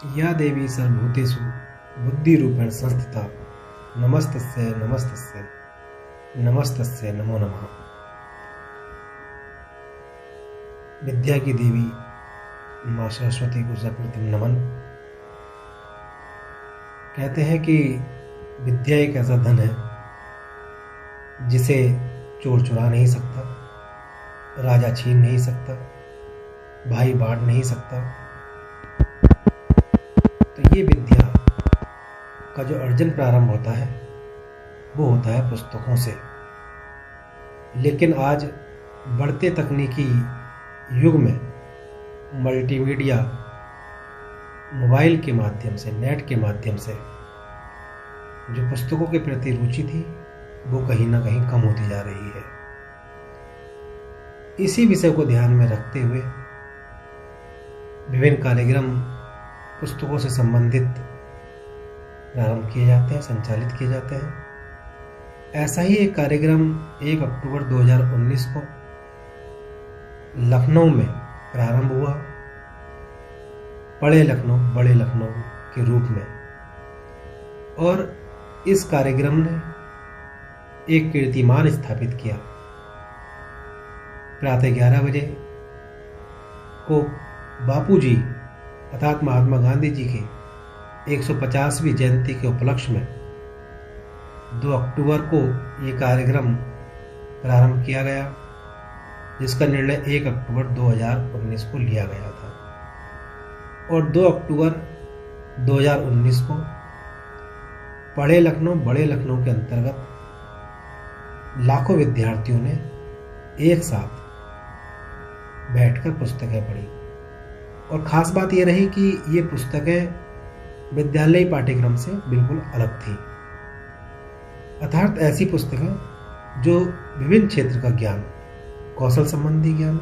या देवी सर्वभूतेषु बुद्धिरूपेण संस्थिता नमस्तस्यै नमस्तस्यै नमस्तस्यै नमो नमः। विद्या की देवी माँ सरस्वती को सप्रतिम नमन। कहते हैं कि विद्या एक ऐसा धन है जिसे चोर चुरा नहीं सकता, राजा छीन नहीं सकता, भाई बांट नहीं सकता। तो ये विद्या का जो अर्जन प्रारंभ होता है वो होता है पुस्तकों से। लेकिन आज बढ़ते तकनीकी युग में मल्टीमीडिया, मोबाइल के माध्यम से, नेट के माध्यम से जो पुस्तकों के प्रति रुचि थी वो कहीं ना कहीं कम होती जा रही है। इसी विषय को ध्यान में रखते हुए विभिन्न कार्यक्रम पुस्तकों से संबंधित प्रारंभ किए जाते हैं, संचालित किए जाते हैं। ऐसा ही एक कार्यक्रम 1 अक्टूबर 2019 को लखनऊ में प्रारंभ हुआ, पढ़े लखनऊ बड़े लखनऊ के रूप में। और इस कार्यक्रम ने एक कीर्तिमान स्थापित किया। प्रातः 11 बजे को बापूजी अर्थात महात्मा गांधी जी के 150वीं जयंती के उपलक्ष्य में 2 अक्टूबर को ये कार्यक्रम प्रारंभ किया गया, जिसका निर्णय 1 अक्टूबर 2019 को लिया गया था। और 2 अक्टूबर 2019 को पढ़े लखनऊ बड़े लखनऊ के अंतर्गत लाखों विद्यार्थियों ने एक साथ बैठकर पुस्तकें पढ़ी। और ख़ास बात यह रही कि ये पुस्तकें विद्यालयी पाठ्यक्रम से बिल्कुल अलग थी, अर्थात ऐसी पुस्तकें जो विभिन्न क्षेत्र का ज्ञान, कौशल संबंधी ज्ञान,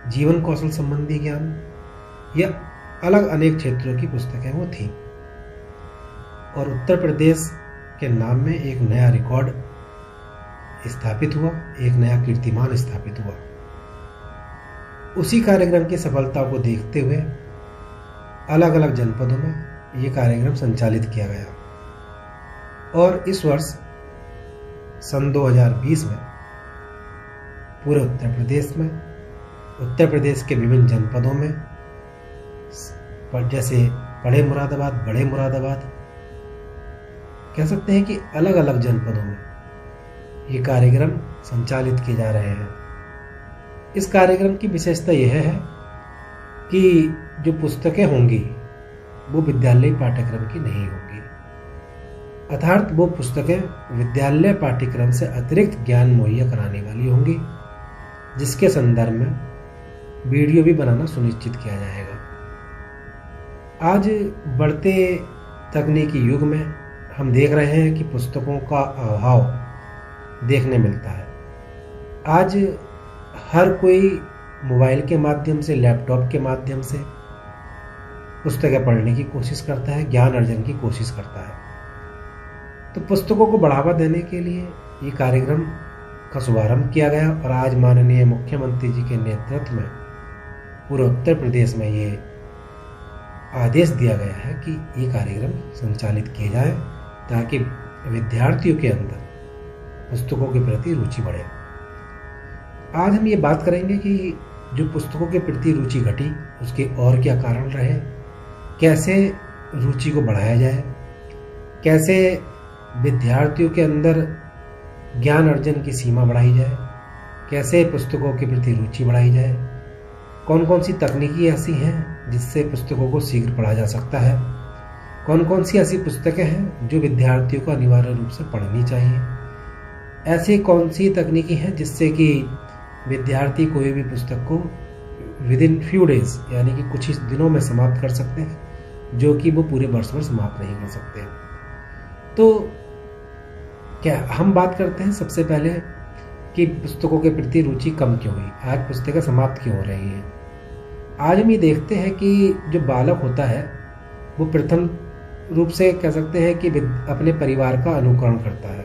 जीवन कौशल संबंधी ज्ञान या अलग अनेक क्षेत्रों की पुस्तकें वो थी। और उत्तर प्रदेश के नाम में एक नया रिकॉर्ड स्थापित हुआ, एक नया कीर्तिमान स्थापित हुआ। उसी कार्यक्रम की सफलता को देखते हुए अलग अलग जनपदों में ये कार्यक्रम संचालित किया गया। और इस वर्ष सन 2020 में पूरे उत्तर प्रदेश के विभिन्न जनपदों में, जैसे बड़े मुरादाबाद, बड़े मुरादाबाद, कह सकते हैं कि अलग अलग जनपदों में ये कार्यक्रम संचालित किए जा रहे हैं। इस कार्यक्रम की विशेषता यह है कि जो पुस्तकें होंगी वो विद्यालय पाठ्यक्रम की नहीं होंगी, अर्थात वो पुस्तकें विद्यालय पाठ्यक्रम से अतिरिक्त ज्ञान मुहैया कराने वाली होंगी, जिसके संदर्भ में वीडियो भी बनाना सुनिश्चित किया जाएगा। आज बढ़ते तकनीकी युग में हम देख रहे हैं कि पुस्तकों का अभाव देखने मिलता है। आज हर कोई मोबाइल के माध्यम से, लैपटॉप के माध्यम से पुस्तकें पढ़ने की कोशिश करता है, ज्ञान अर्जन की कोशिश करता है। तो पुस्तकों को बढ़ावा देने के लिए ये कार्यक्रम का शुभारंभ किया गया। और आज माननीय मुख्यमंत्री जी के नेतृत्व में पूरे उत्तर प्रदेश में ये आदेश दिया गया है कि ये कार्यक्रम संचालित किए जाए, ताकि विद्यार्थियों के अंदर पुस्तकों के प्रति रुचि बढ़े। आज हम ये बात करेंगे कि जो पुस्तकों के प्रति रुचि घटी उसके और क्या कारण रहे, कैसे रुचि को बढ़ाया जाए, कैसे विद्यार्थियों के अंदर ज्ञान अर्जन की सीमा बढ़ाई जाए, कैसे पुस्तकों के प्रति रुचि बढ़ाई जाए, कौन कौन सी तकनीकी ऐसी हैं जिससे पुस्तकों को शीघ्र पढ़ा जा सकता है, कौन कौन सी ऐसी पुस्तकें हैं जो विद्यार्थियों को अनिवार्य रूप से पढ़नी चाहिए, ऐसी कौन सी तकनीकी हैं जिससे कि विद्यार्थी कोई भी पुस्तक को विद इन फ्यू डेज, यानी कि कुछ ही दिनों में समाप्त कर सकते हैं, जो कि वो पूरे वर्ष भर समाप्त नहीं कर सकते। तो क्या हम बात करते हैं सबसे पहले कि पुस्तकों के प्रति रुचि कम क्यों हुई, आज पुस्तकें समाप्त क्यों हो रही हैं। आज हम ये देखते हैं कि जो बालक होता है वो प्रथम रूप से कह सकते हैं कि अपने परिवार का अनुकरण करता है।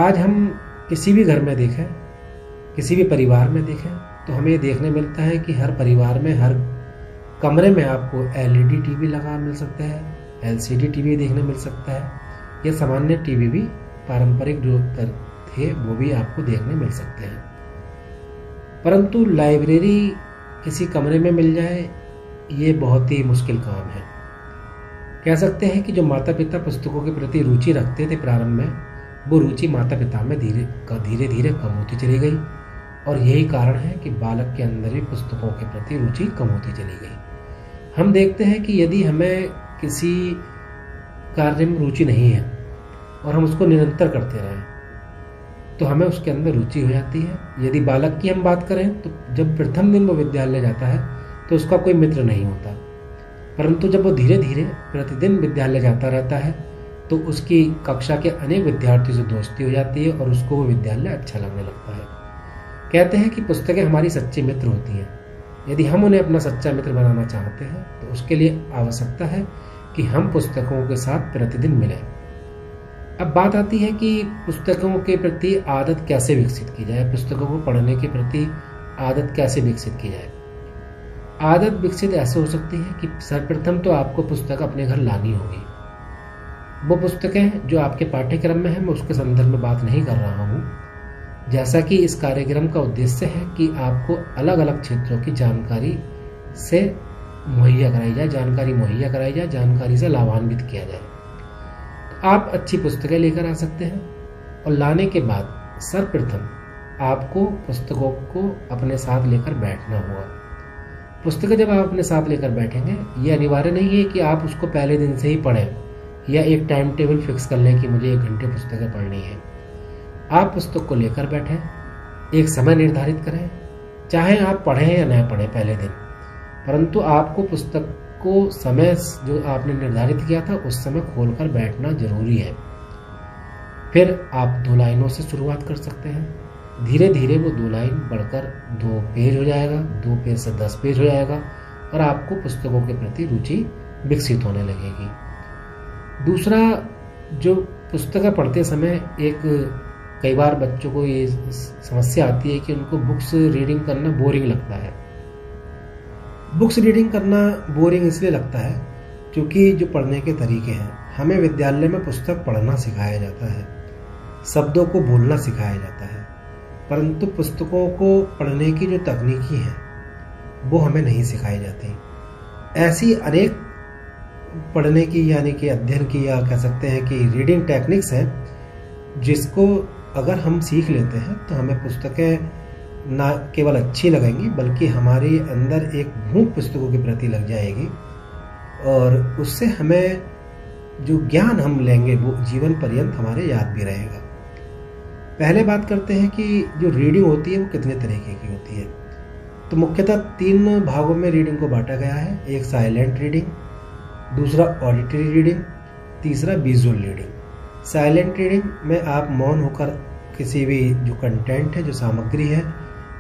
आज हम किसी भी घर में देखें, किसी भी परिवार में देखें, तो हमें देखने मिलता है कि हर परिवार में, हर कमरे में आपको LED टीवी लगा मिल सकता है, LCD टीवी देखने मिल सकता है, या सामान्य टीवी भी पारंपरिक जो थे वो भी आपको देखने मिल सकते हैं। परंतु लाइब्रेरी किसी कमरे में मिल जाए ये बहुत ही मुश्किल काम है। कह सकते हैं कि जो माता पिता पुस्तकों के प्रति रुचि रखते थे प्रारंभ में, वो रुचि माता पिता में धीरे धीरे कम होती चली गई, और यही कारण है कि बालक के अंदर भी पुस्तकों के प्रति रुचि कम होती चली गई। हम देखते हैं कि यदि हमें किसी कार्य में रुचि नहीं है और हम उसको निरंतर करते रहें तो हमें उसके अंदर रुचि हो जाती है। यदि बालक की हम बात करें तो जब प्रथम दिन वो विद्यालय जाता है तो उसका कोई मित्र नहीं होता, परंतु जब वो धीरे धीरे प्रतिदिन विद्यालय जाता रहता है तो उसकी कक्षा के अनेक विद्यार्थियों से दोस्ती हो जाती है और उसको वो विद्यालय अच्छा लगने लगता है। कहते हैं कि पुस्तकें हमारी सच्ची मित्र होती हैं। यदि हम उन्हें अपना सच्चा मित्र बनाना चाहते हैं तो उसके लिए आवश्यकता है कि हम पुस्तकों के साथ प्रतिदिन मिलें। अब बात आती है कि पुस्तकों के प्रति आदत कैसे विकसित की जाए, पुस्तकों को पढ़ने के प्रति आदत कैसे विकसित की जाए। आदत विकसित ऐसे हो सकती है कि सर्वप्रथम तो आपको पुस्तक अपने घर लानी होगी। वो पुस्तकें जो आपके पाठ्यक्रम में है, मैं उसके संदर्भ में बात नहीं कर रहा हूँ। जैसा कि इस कार्यक्रम का उद्देश्य है कि आपको अलग अलग क्षेत्रों की जानकारी से मुहैया कराई जाए, जानकारी से लाभान्वित किया जाए। तो आप अच्छी पुस्तकें लेकर आ सकते हैं, और लाने के बाद सर्वप्रथम आपको पुस्तकों को अपने साथ लेकर बैठना होगा। पुस्तकें जब आप अपने साथ लेकर बैठेंगे, ये अनिवार्य नहीं है कि आप उसको पहले दिन से ही पढ़ें या एक टाइम टेबल फिक्स कर लें कि मुझे 1 घंटे पुस्तकें पढ़नी है। आप पुस्तक को लेकर बैठें, एक समय निर्धारित करें, चाहे आप पढ़ें या न पढ़ें पहले दिन, परंतु आपको पुस्तक को समय जो आपने निर्धारित किया था उस समय खोलकर बैठना जरूरी है। फिर आप 2 लाइनों से शुरुआत कर सकते हैं। धीरे धीरे वो 2 लाइन बढ़कर 2 पेज हो जाएगा, 2 पेज से 10 पेज हो जाएगा, और आपको पुस्तकों के प्रति रुचि विकसित होने लगेगी। दूसरा, जो पुस्तकें पढ़ते समय कई बार बच्चों को ये समस्या आती है कि उनको बुक्स रीडिंग करना बोरिंग लगता है। बुक्स रीडिंग करना बोरिंग इसलिए लगता है क्योंकि जो पढ़ने के तरीके हैं, हमें विद्यालय में पुस्तक पढ़ना सिखाया जाता है, शब्दों को बोलना सिखाया जाता है, परंतु पुस्तकों को पढ़ने की जो तकनीकी है वो हमें नहीं सिखाई जाती। ऐसी अनेक पढ़ने की यानी कि अध्ययन की, या कह सकते हैं कि रीडिंग टेक्निक्स हैं, जिसको अगर हम सीख लेते हैं तो हमें पुस्तकें ना केवल अच्छी लगेंगी बल्कि हमारे अंदर एक भूख पुस्तकों के प्रति लग जाएगी, और उससे हमें जो ज्ञान हम लेंगे वो जीवन पर्यंत हमारे याद भी रहेगा। पहले बात करते हैं कि जो रीडिंग होती है वो कितने तरीके की होती है। तो मुख्यतः 3 भागों में रीडिंग को बांटा गया है। एक साइलेंट रीडिंग, दूसरा ऑडिटरी रीडिंग, तीसरा विजुअल रीडिंग। साइलेंट रीडिंग में आप मौन होकर किसी भी जो कंटेंट है, जो सामग्री है,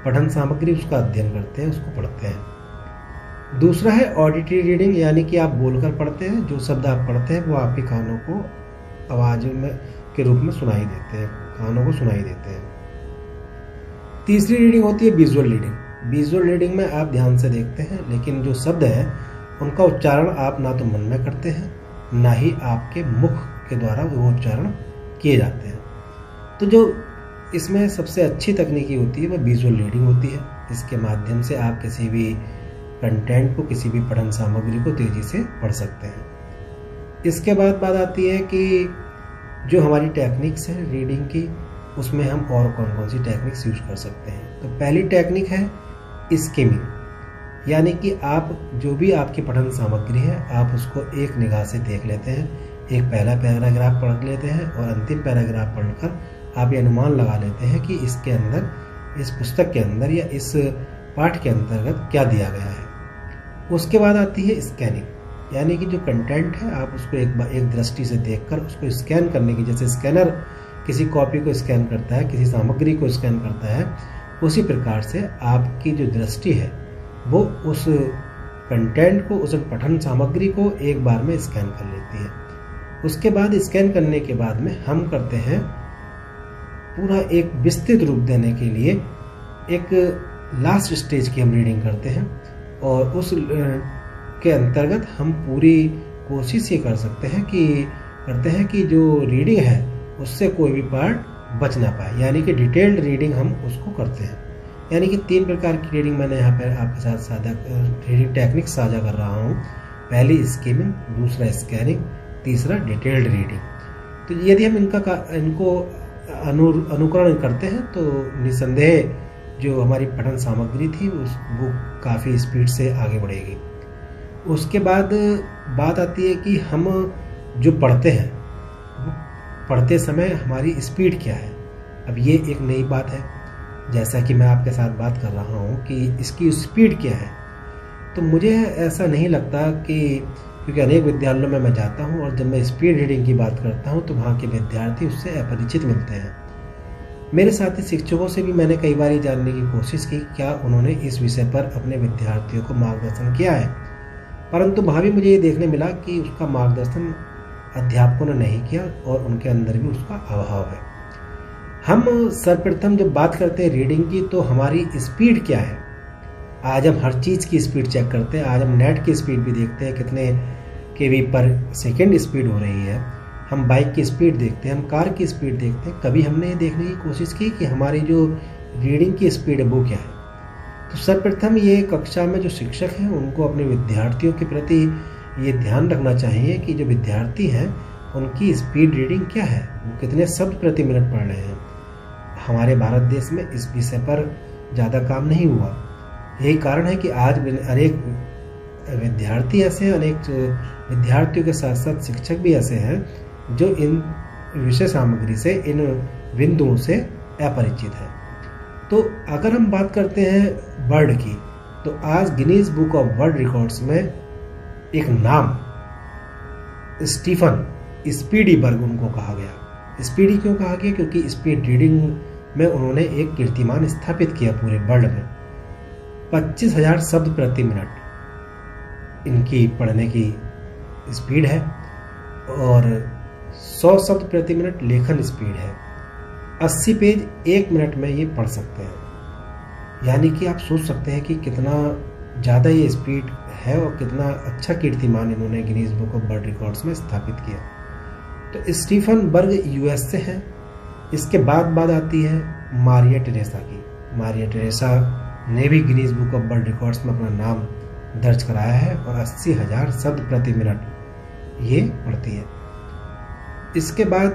पठन सामग्री, उसका अध्ययन करते हैं, उसको पढ़ते हैं। दूसरा है ऑडिटरी रीडिंग, यानी कि आप बोलकर पढ़ते हैं, जो शब्द आप पढ़ते हैं वो आपके कानों को आवाज में के रूप में सुनाई देते हैं, कानों को सुनाई देते हैं। तीसरी रीडिंग होती है विजुअल रीडिंग। विजुअल रीडिंग में आप ध्यान से देखते हैं, लेकिन जो शब्द है उनका उच्चारण आप ना तो मन में करते हैं, ना ही आपके मुख के द्वारा वो उच्चारण किए जाते हैं। तो जो इसमें सबसे अच्छी तकनीकी होती है वह विजुअल रीडिंग होती है। इसके माध्यम से आप किसी भी कंटेंट को, किसी भी पठन सामग्री को तेजी से पढ़ सकते हैं। इसके बाद बात आती है कि जो हमारी टेक्निक्स है रीडिंग की, उसमें हम और कौन कौन सी टेक्निक्स यूज कर सकते हैं। तो पहली टेक्निक है स्किमिंग, यानी कि आप जो भी आपकी पठन सामग्री है आप उसको एक निगाह से देख लेते हैं, एक पहला पैराग्राफ पढ़ लेते हैं और अंतिम पैराग्राफ पढ़कर आप ये अनुमान लगा लेते हैं कि इसके अंदर, इस पुस्तक के अंदर या इस पाठ के अंतर्गत क्या दिया गया है। उसके बाद आती है स्कैनिंग, यानी कि जो कंटेंट है आप उसको एक दृष्टि से देखकर उसको स्कैन करने की, जैसे स्कैनर किसी कॉपी को स्कैन करता है, किसी सामग्री को स्कैन करता है, उसी प्रकार से आपकी जो दृष्टि है वो उस कंटेंट को, उस पठन सामग्री को एक बार में स्कैन कर लेती है। उसके बाद स्कैन करने के बाद में हम करते हैं पूरा एक विस्तृत रूप देने के लिए एक लास्ट स्टेज की हम रीडिंग करते हैं, और उस के अंतर्गत हम पूरी कोशिश ये करते हैं कि जो रीडिंग है उससे कोई भी पार्ट बच ना पाए, यानी कि डिटेल्ड रीडिंग हम उसको करते हैं। यानी कि 3 प्रकार की रीडिंग मैंने यहाँ पर आपके साथ रीडिंग टेक्निक साझा कर रहा हूँ। पहली स्कीमिंग, दूसरा स्कैनिंग, तीसरा डिटेल्ड रीडिंग। तो यदि हम इनको अनुकरण करते हैं तो निसंदेह जो हमारी पठन सामग्री थी वो काफ़ी स्पीड से आगे बढ़ेगी। उसके बाद बात आती है कि हम जो पढ़ते हैं वो पढ़ते समय हमारी स्पीड क्या है। अब ये एक नई बात है, जैसा कि मैं आपके साथ बात कर रहा हूँ कि इसकी स्पीड क्या है। तो मुझे ऐसा नहीं लगता कि, क्योंकि अनेक विद्यालयों में मैं जाता हूँ और जब मैं स्पीड रीडिंग की बात करता हूँ तो वहाँ के विद्यार्थी उससे अपरिचित मिलते हैं। मेरे साथी शिक्षकों से भी मैंने कई बार जानने की कोशिश की क्या उन्होंने इस विषय पर अपने विद्यार्थियों को मार्गदर्शन किया है, परंतु वहाँ भी मुझे ये देखने मिला कि उसका मार्गदर्शन अध्यापकों ने नहीं किया और उनके अंदर भी उसका अभाव है। हम सर्वप्रथम जब बात करते हैं रीडिंग की तो हमारी स्पीड क्या है। आज हम हर चीज़ की स्पीड चेक करते हैं। आज हम नेट की स्पीड भी देखते हैं, कितने केबी पर सेकंड स्पीड हो रही है। हम बाइक की स्पीड देखते हैं, हम कार की स्पीड देखते हैं। कभी हमने ये देखने की कोशिश की कि हमारी जो रीडिंग की स्पीड है वो क्या है। तो सर्वप्रथम ये कक्षा में जो शिक्षक हैं उनको अपने विद्यार्थियों के प्रति ये ध्यान रखना चाहिए कि जो विद्यार्थी हैं उनकी स्पीड रीडिंग क्या है, वो कितने शब्द प्रति मिनट पढ़ रहे हैं। हमारे भारत देश में इस विषय पर ज़्यादा काम नहीं हुआ। यही कारण है कि आज अनेक विद्यार्थी ऐसे हैं, अनेक विद्यार्थियों के साथ साथ शिक्षक भी ऐसे हैं जो इन विषय सामग्री से, इन बिंदुओं से अपरिचित है। तो अगर हम बात करते हैं वर्ड की, तो आज Guinness book of world records में एक नाम स्टीफन स्पीडीबर्ग उनको कहा गया। स्पीडी क्यों कहा गया? क्योंकि स्पीड रीडिंग में उन्होंने एक कीर्तिमान स्थापित किया पूरे वर्ल्ड में। 25,000 शब्द प्रति मिनट इनकी पढ़ने की स्पीड है और 100 शब्द प्रति मिनट लेखन स्पीड है। 80 पेज 1 मिनट में ये पढ़ सकते हैं। यानी कि आप सोच सकते हैं कि कितना ज़्यादा ये स्पीड है और कितना अच्छा कीर्तिमान इन्होंने Guinness book of world records में स्थापित किया। तो स्टीफन बर्ग यूएस से हैं। इसके बाद आती है मारिया टेरेसा की। मारिया टेरेसा ने भी Guinness book of world records में अपना नाम दर्ज कराया है और 80,000 शब्द प्रति मिनट ये पढ़ती है। इसके बाद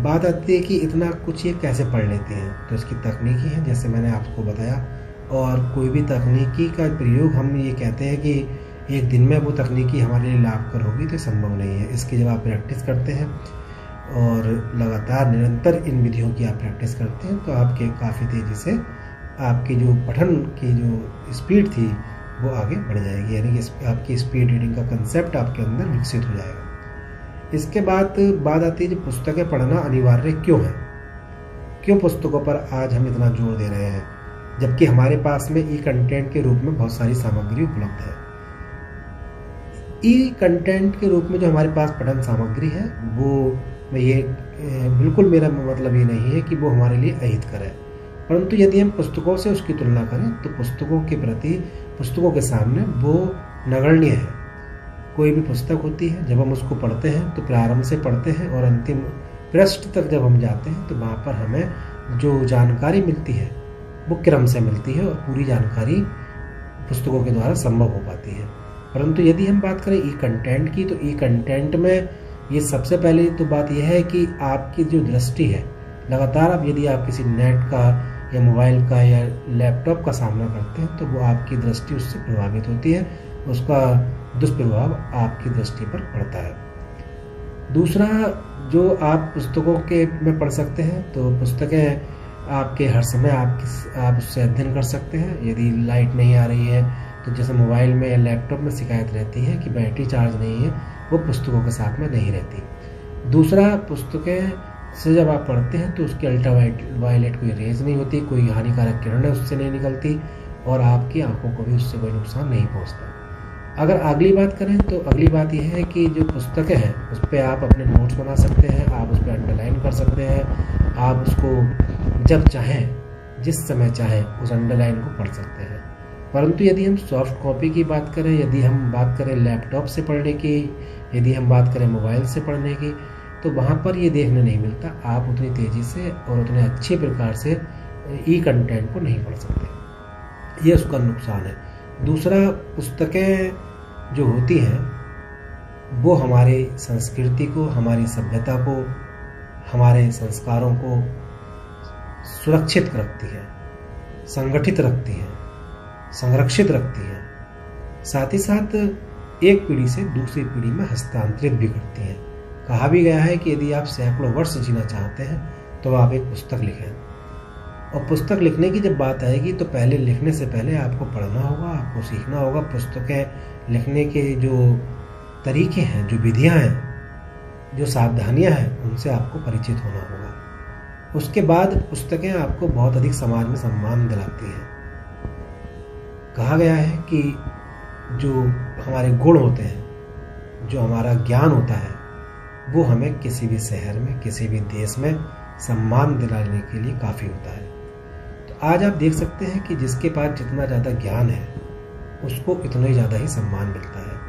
बात आती है कि इतना कुछ ये कैसे पढ़ लेते हैं। तो इसकी तकनीकी है, जैसे मैंने आपको बताया, और कोई भी तकनीकी का प्रयोग हम ये कहते हैं कि एक दिन में वो तकनीकी हमारे लिए लाभकर होगी तो संभव नहीं है। इसकी जब आप प्रैक्टिस करते हैं और लगातार निरंतर इन विधियों की आप प्रैक्टिस करते हैं तो आपके काफ़ी तेज़ी से आपकी जो पठन की जो स्पीड थी वो आगे बढ़ जाएगी। यानी कि आपकी स्पीड रीडिंग का कंसेप्ट आपके अंदर विकसित हो जाएगा। इसके बाद बात आती है कि पुस्तकें पढ़ना अनिवार्य क्यों है। क्यों पुस्तकों पर आज हम इतना जोर दे रहे हैं जबकि हमारे पास में ई कंटेंट के रूप में बहुत सारी सामग्री उपलब्ध है। ई कंटेंट के रूप में जो हमारे पास पठन सामग्री है वो बिल्कुल मेरा मतलब ये नहीं है कि वो हमारे लिए अहितकर है, परंतु यदि हम पुस्तकों से उसकी तुलना करें तो पुस्तकों के प्रति, पुस्तकों के सामने वो नगण्य है। कोई भी पुस्तक होती है, जब हम उसको पढ़ते हैं तो प्रारंभ से पढ़ते हैं और अंतिम पृष्ठ तक जब हम जाते हैं तो वहाँ पर हमें जो जानकारी मिलती है वो क्रम से मिलती है और पूरी जानकारी पुस्तकों के द्वारा संभव हो पाती है। परंतु यदि हम बात करें ई कंटेंट की, तो ई कंटेंट में ये सबसे पहले तो बात यह है कि आपकी जो दृष्टि है, लगातार आप यदि आप किसी नेट का या मोबाइल का या लैपटॉप का सामना करते हैं तो वो आपकी दृष्टि उससे प्रभावित होती है, उसका दुष्प्रभाव आपकी दृष्टि पर पड़ता है। दूसरा, जो आप पुस्तकों के में पढ़ सकते हैं तो पुस्तकें आपके हर समय आप उससे अध्ययन कर सकते हैं। यदि लाइट नहीं आ रही है तो जैसे मोबाइल में या लैपटॉप में शिकायत रहती है कि बैटरी चार्ज नहीं है, वो पुस्तकों के साथ में नहीं रहती। दूसरा, पुस्तकें से जब आप पढ़ते हैं तो उसकी अल्ट्रावायलेट कोई रेज नहीं होती, कोई हानिकारक किरणें उससे नहीं निकलती और आपकी आंखों को भी उससे कोई नुकसान नहीं पहुंचता। अगर अगली बात करें तो अगली बात यह है कि जो पुस्तकें हैं उस पर आप अपने नोट्स बना सकते हैं, आप उस पर अंडरलाइन कर सकते हैं, आप उसको जब चाहें जिस समय चाहें उस अंडरलाइन को पढ़ सकते हैं। परंतु यदि हम सॉफ्ट कॉपी की बात करें, यदि हम बात करें लैपटॉप से पढ़ने की, यदि हम बात करें मोबाइल से पढ़ने की, तो वहाँ पर ये देखने नहीं मिलता। आप उतनी तेज़ी से और उतने अच्छे प्रकार से ई कंटेंट को नहीं पढ़ सकते, ये उसका नुकसान है। दूसरा, पुस्तकें जो होती हैं वो हमारी संस्कृति को, हमारी सभ्यता को, हमारे संस्कारों को सुरक्षित रखती है, संगठित रखती है, संरक्षित रखती है। साथ ही साथ एक पीढ़ी से दूसरी पीढ़ी में हस्तांतरित भी करती हैं। कहा भी गया है कि यदि आप सैकड़ों वर्ष जीना चाहते हैं तो आप एक पुस्तक लिखें। और पुस्तक लिखने की जब बात आएगी तो पहले लिखने से पहले आपको पढ़ना होगा, आपको सीखना होगा। पुस्तकें लिखने के जो तरीके हैं, जो विधियां हैं, जो सावधानियां हैं, उनसे आपको परिचित होना होगा। उसके बाद पुस्तकें आपको बहुत अधिक समाज में सम्मान दिलाती हैं। कहा गया है कि जो हमारे गुण होते हैं, जो हमारा ज्ञान होता है, वो हमें किसी भी शहर में, किसी भी देश में सम्मान दिलाने के लिए काफ़ी होता है। तो आज आप देख सकते हैं कि जिसके पास जितना ज़्यादा ज्ञान है उसको इतना ही ज़्यादा ही सम्मान मिलता है।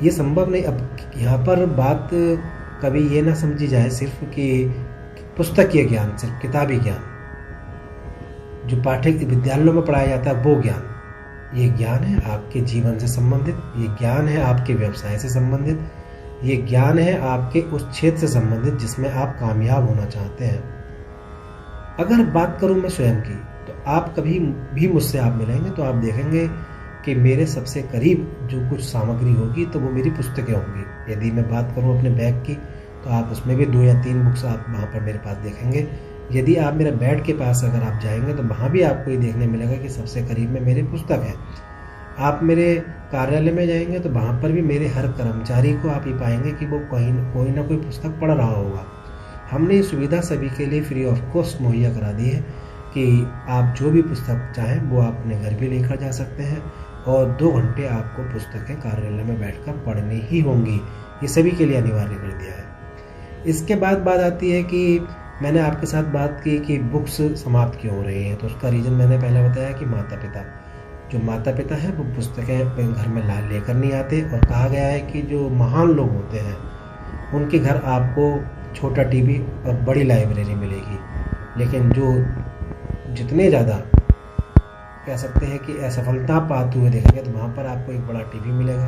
ये संभव नहीं। अब यहाँ पर बात कभी ये ना समझी जाए सिर्फ कि पुस्तकीय ज्ञान, सिर्फ किताबी ज्ञान, जो पाठ्य विद्यालयों में पढ़ाया जाता है वो ज्ञान। ये ज्ञान है आपके जीवन से संबंधित, ये ज्ञान है आपके व्यवसाय से संबंधित, ये ज्ञान है आपके उस क्षेत्र से संबंधित जिसमें आप कामयाब होना चाहते हैं। अगर बात करूं मैं स्वयं की, तो आप कभी भी मुझसे आप मिलेंगे तो आप देखेंगे कि मेरे सबसे करीब जो कुछ सामग्री होगी तो वो मेरी पुस्तकें होंगी। यदि मैं बात करूं अपने बैग की, तो आप उसमें भी 2 या 3 बुक्स आप वहाँ पर मेरे पास देखेंगे। यदि आप मेरे बेड के पास अगर आप जाएंगे तो वहाँ भी आपको ये देखने मिलेगा कि सबसे करीब में मेरी पुस्तक है। आप मेरे कार्यालय में जाएंगे तो वहाँ पर भी मेरे हर कर्मचारी को आप ये पाएंगे कि वो कोई ना कोई पुस्तक पढ़ रहा होगा। हमने ये सुविधा सभी के लिए फ्री ऑफ कॉस्ट मुहैया करा दी है कि आप जो भी पुस्तक चाहें वो आप अपने घर भी लेकर जा सकते हैं, और 2 घंटे आपको पुस्तकें कार्यालय में बैठकर पढ़नी ही होंगी। ये सभी के लिए अनिवार्य कर दिया है। इसके बाद बात आती है कि मैंने आपके साथ बात की कि बुक्स समाप्त क्यों हो रही हैं, तो उसका रीज़न मैंने पहले बताया कि माता पिता हैं वो पुस्तकें घर में लेकर नहीं आते। और कहा गया है कि जो महान लोग होते हैं उनके घर आपको छोटा टीवी और बड़ी लाइब्रेरी मिलेगी, लेकिन जो जितने ज़्यादा कह सकते हैं कि असफलता पाते हुए देखेंगे तो वहाँ पर आपको एक बड़ा टीवी मिलेगा,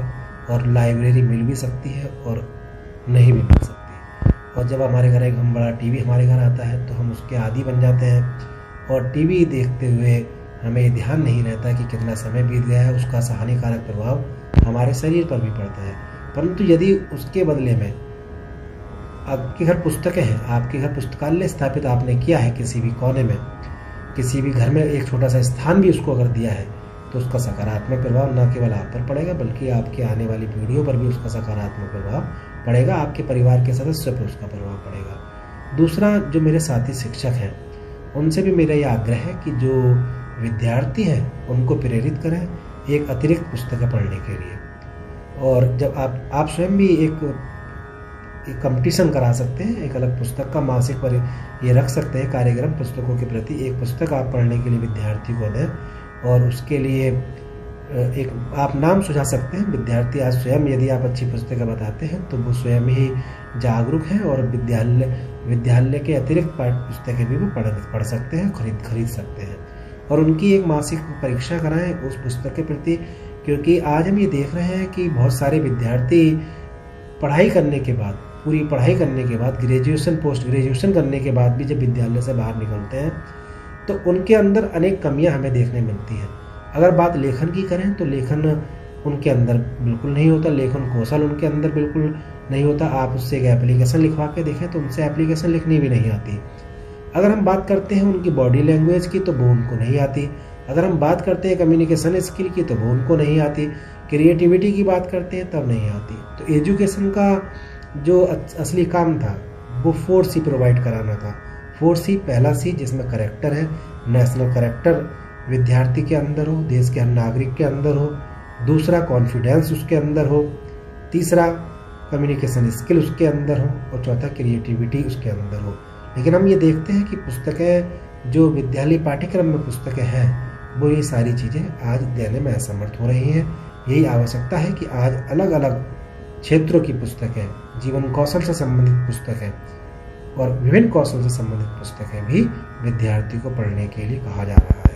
और लाइब्रेरी मिल भी सकती है और नहीं भी मिल सकती। और जब हमारे घर एक बड़ा टीवी हमारे घर आता है तो हम उसके आदी बन जाते हैं, और टीवी देखते हुए हमें ये ध्यान नहीं रहता कि कितना समय बीत गया है। उसका हानिकारक प्रभाव हमारे शरीर पर भी पड़ता है। परंतु यदि उसके बदले में आपके घर पुस्तकें हैं, आपके घर पुस्तकालय स्थापित आपने किया है किसी भी कोने में, किसी भी घर में एक छोटा सा स्थान भी उसको अगर दिया है, तो उसका सकारात्मक प्रभाव न केवल आप पर पड़ेगा बल्कि आपके आने वाली पीढ़ियों पर भी उसका सकारात्मक प्रभाव पड़ेगा, आपके परिवार के सदस्यों पर उसका प्रभाव पड़ेगा। दूसरा, जो मेरे साथी शिक्षक हैं उनसे भी मेरा ये आग्रह है कि जो विद्यार्थी हैं उनको प्रेरित करें एक अतिरिक्त पुस्तकें पढ़ने के लिए। और जब आप स्वयं भी एक कंपटीशन करा सकते हैं, एक अलग पुस्तक का मासिक पर ये रख सकते हैं कार्यक्रम पुस्तकों के प्रति। एक पुस्तक आप पढ़ने के लिए विद्यार्थी को दें, और उसके लिए एक आप नाम सुझा सकते हैं। विद्यार्थी आज स्वयं यदि आप अच्छी पुस्तकें बताते हैं तो वो स्वयं ही जागरूक हैं, और विद्यालय के अतिरिक्त पुस्तकें भी वो पढ़ सकते हैं, खरीद सकते हैं। और उनकी एक मासिक परीक्षा कराएं उस पुस्तक के प्रति, क्योंकि आज हम ये देख रहे हैं कि बहुत सारे विद्यार्थी पढ़ाई करने के बाद, पूरी पढ़ाई करने के बाद, ग्रेजुएशन पोस्ट ग्रेजुएशन करने के बाद भी जब विद्यालय से बाहर निकलते हैं तो उनके अंदर अनेक कमियां हमें देखने मिलती हैं। अगर बात लेखन की करें तो लेखन उनके अंदर बिल्कुल नहीं होता, लेखन कौशल उनके अंदर बिल्कुल नहीं होता। आप उससे एक एप्लीकेशन लिखवा के देखें तो उनसे एप्लीकेशन लिखनी भी नहीं आती। अगर हम बात करते हैं उनकी बॉडी लैंग्वेज की तो वो उनको नहीं आती। अगर हम बात करते हैं कम्युनिकेशन स्किल की तो वो उनको नहीं आती। क्रिएटिविटी की बात करते हैं तब नहीं आती। तो एजुकेशन का जो असली काम था वो 4C प्रोवाइड कराना था। 4C, पहला C जिसमें करेक्टर है, नेशनल करेक्टर विद्यार्थी के अंदर हो, देश के हर नागरिक के अंदर हो। दूसरा, कॉन्फिडेंस उसके अंदर हो। तीसरा, कम्युनिकेशन स्किल उसके अंदर हो। और चौथा, क्रिएटिविटी उसके अंदर हो। लेकिन हम ये देखते हैं कि पुस्तकें जो विद्यालय पाठ्यक्रम में पुस्तकें हैं वो ये सारी चीज़ें आज देने में असमर्थ हो रही हैं। यही आवश्यकता है कि आज अलग अलग क्षेत्रों की पुस्तकें, जीवन कौशल से संबंधित पुस्तकें और विभिन्न कौशल से संबंधित पुस्तकें भी विद्यार्थी को पढ़ने के लिए कहा जा रहा है।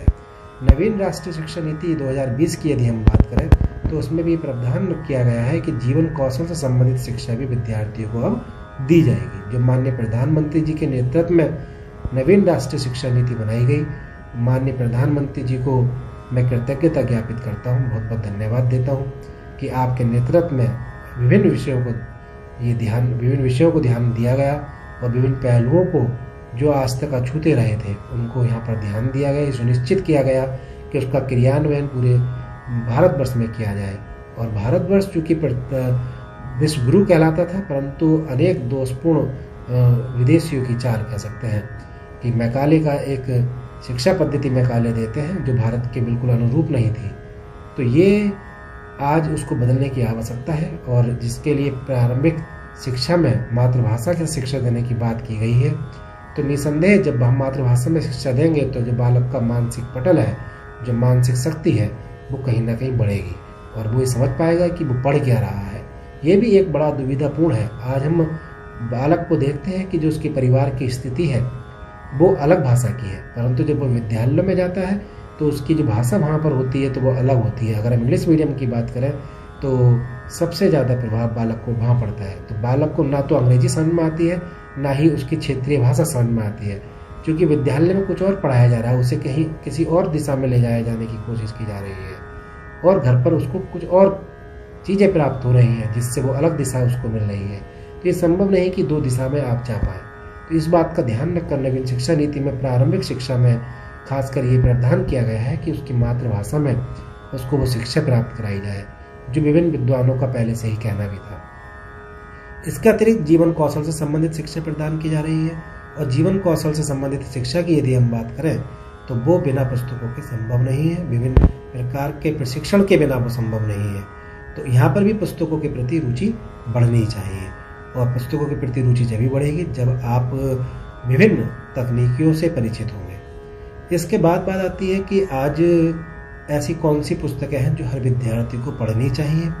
नवीन राष्ट्रीय शिक्षा नीति 2020 की यदि हम बात करें तो उसमें भी प्रावधान किया गया है कि जीवन कौशल से संबंधित शिक्षा भी विद्यार्थियों को अब दी जाएगी। जो माननीय प्रधानमंत्री जी के नेतृत्व में नवीन राष्ट्रीय शिक्षा नीति बनाई गई, माननीय प्रधानमंत्री जी को मैं कृतज्ञता ज्ञापित करता हूँ, बहुत बहुत धन्यवाद देता हूँ कि आपके नेतृत्व में विभिन्न विषयों को ध्यान दिया गया और विभिन्न पहलुओं को जो आज तक अछूते रहे थे उनको यहाँ पर ध्यान दिया गया। सुनिश्चित किया गया कि उसका क्रियान्वयन पूरे भारतवर्ष में किया जाए। और भारतवर्ष चूँकि विश्व गुरु कहलाता था, परंतु अनेक दोषपूर्ण विदेशियों की चाल कह सकते हैं कि मैकाले का एक शिक्षा पद्धति मैकाले देते हैं जो भारत के बिल्कुल अनुरूप नहीं थी। तो ये आज उसको बदलने की आवश्यकता है और जिसके लिए प्रारंभिक शिक्षा में मातृभाषा की शिक्षा देने की बात की गई है। तो निसंदेह जब हम मातृभाषा में शिक्षा देंगे तो जो बालक का मानसिक पटल है, जो मानसिक शक्ति है, वो कहीं ना कहीं बढ़ेगी और वो ये समझ पाएगा कि वो पढ़ क्या रहा है। ये भी एक बड़ा दुविधापूर्ण है। आज हम बालक को देखते हैं कि जो उसके परिवार की स्थिति है वो अलग भाषा की है, परंतु जब वो विद्यालय में जाता है तो उसकी जो भाषा वहाँ पर होती है तो वो अलग होती है। अगर हम इंग्लिश मीडियम की बात करें तो सबसे ज़्यादा प्रभाव बालक को वहाँ पड़ता है। तो बालक को ना तो अंग्रेजी समझ में आती है, ना ही उसकी क्षेत्रीय भाषा समझ में आती है, क्योंकि विद्यालय में कुछ और पढ़ाया जा रहा है, उसे कहीं किसी और दिशा में ले जाया जाने की कोशिश की जा रही है और घर पर उसको कुछ और चीज़ें प्राप्त हो रही हैं जिससे वो अलग दिशा उसको मिल रही है। तो ये संभव नहीं कि दो दिशा में आप जा पाएँ। तो इस बात का ध्यान रखकर नवीन शिक्षा नीति में प्रारंभिक शिक्षा में खासकर ये प्रावधान किया गया है कि उसकी मातृभाषा में उसको वो शिक्षा प्राप्त कराई जाए, जो विभिन्न विद्वानों का पहले से ही कहना भी था। इसके अतिरिक्त जीवन कौशल से संबंधित शिक्षा प्रदान की जा रही है और जीवन कौशल से संबंधित शिक्षा की यदि हम बात करें तो वो बिना पुस्तकों के संभव नहीं है, विभिन्न प्रकार के प्रशिक्षण के बिना वो संभव नहीं है। तो यहाँ पर भी पुस्तकों के प्रति रुचि बढ़नी चाहिए और पुस्तकों के प्रति रुचि जब भी बढ़ेगी जब आप विभिन्न तकनीकियों से परिचित होंगे। इसके बाद बात आती है कि आज ऐसी कौन सी पुस्तकें हैं जो हर विद्यार्थी को पढ़नी चाहिए।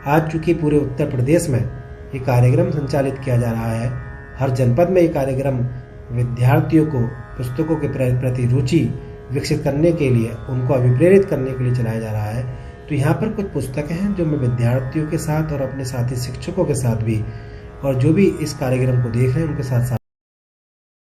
आज चूँकि पूरे उत्तर प्रदेश में ये कार्यक्रम संचालित किया जा रहा है, हर जनपद में ये कार्यक्रम विद्यार्थियों को पुस्तकों के प्रति रुचि विकसित करने के लिए, उनको अभिप्रेरित करने के लिए चलाया जा रहा है। तो यहाँ पर कुछ पुस्तकें हैं जो मैं विद्यार्थियों के साथ और अपने साथी शिक्षकों के साथ भी और जो भी इस कार्यक्रम को देख रहे हैं उनके साथ